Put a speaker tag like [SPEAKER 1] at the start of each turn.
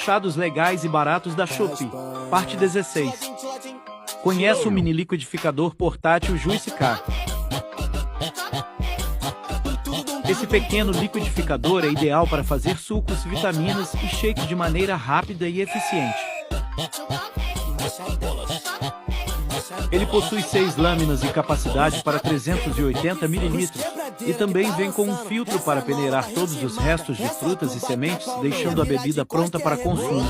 [SPEAKER 1] achados legais e baratos da Shopee. Parte 16. Conheça o mini liquidificador portátil Juice Car. Esse pequeno liquidificador é ideal para fazer sucos, vitaminas e shakes de maneira rápida e eficiente. Ele possui 6 lâminas e capacidade para 380 ml, e também vem com um filtro para peneirar todos os restos de frutas e sementes, deixando a bebida pronta para consumo.